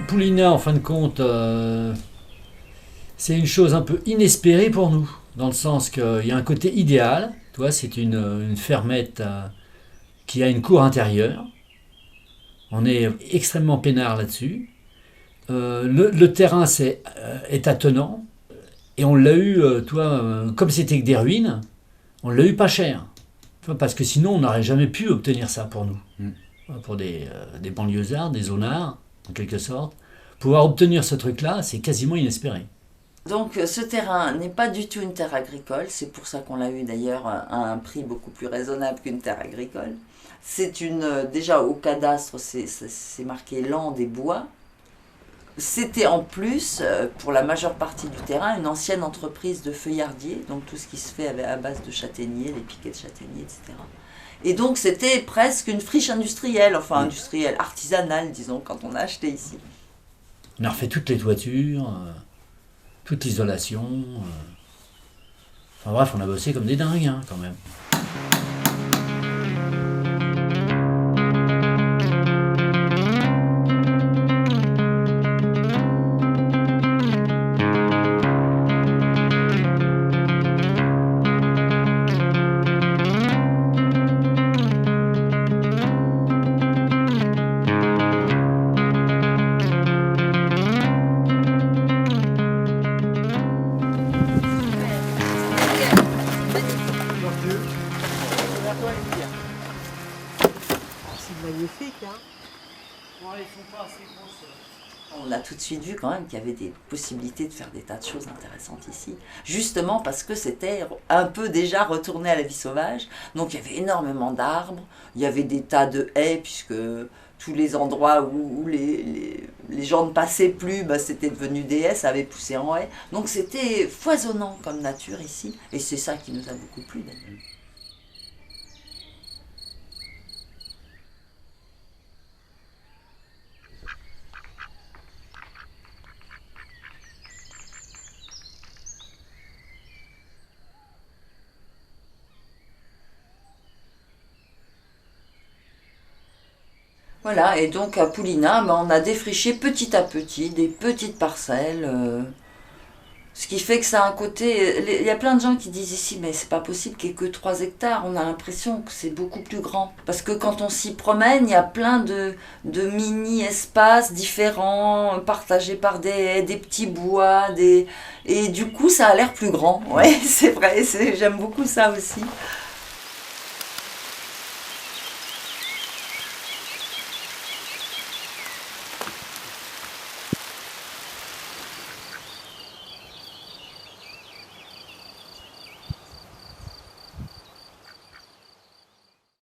Poulina, en fin de compte, c'est une chose un peu inespérée pour nous, dans le sens qu'il y a un côté idéal. Tu vois, c'est une fermette qui a une cour intérieure. On est extrêmement peinard là-dessus. Le terrain est attenant. Et on l'a eu, comme c'était que des ruines, on l'a eu pas cher. Tu vois, parce que sinon, on n'aurait jamais pu obtenir ça pour nous. Pour des banlieusards, des zonards, en quelque sorte. Pouvoir obtenir ce truc-là, c'est quasiment inespéré. Donc ce terrain n'est pas du tout une terre agricole, c'est pour ça qu'on l'a eu d'ailleurs à un prix beaucoup plus raisonnable qu'une terre agricole. Déjà au cadastre, c'est marqué land et bois. C'était en plus, pour la majeure partie du terrain, une ancienne entreprise de feuillardier, donc tout ce qui se fait à base de châtaigniers, les piquets de châtaigniers, etc. Et donc c'était presque une friche industrielle, enfin industrielle, artisanale, disons, quand on a acheté ici. On a refait toutes les toitures, toute l'isolation. Enfin bref, on a bossé comme des dingues, hein, quand même. C'est magnifique, hein. Ouais, ils sont pas assez grosses. On a tout de suite vu quand même qu'il y avait des possibilités de faire des tas de choses intéressantes ici. Justement parce que c'était un peu déjà retourné à la vie sauvage. Donc il y avait énormément d'arbres, il y avait des tas de haies, puisque tous les endroits où les gens ne passaient plus, c'était devenu des haies, ça avait poussé en haies. Donc c'était foisonnant comme nature ici. Et c'est ça qui nous a beaucoup plu d'ailleurs. Voilà, et donc à Poulina, on a défriché petit à petit des petites parcelles. Ce qui fait que ça a un côté. Il y a plein de gens qui disent ici, mais c'est pas possible qu'il n'y ait que 3 hectares. On a l'impression que c'est beaucoup plus grand. Parce que quand on s'y promène, il y a plein de mini-espaces différents, partagés par des petits bois. Et du coup, ça a l'air plus grand. Ouais, c'est vrai, j'aime beaucoup ça aussi.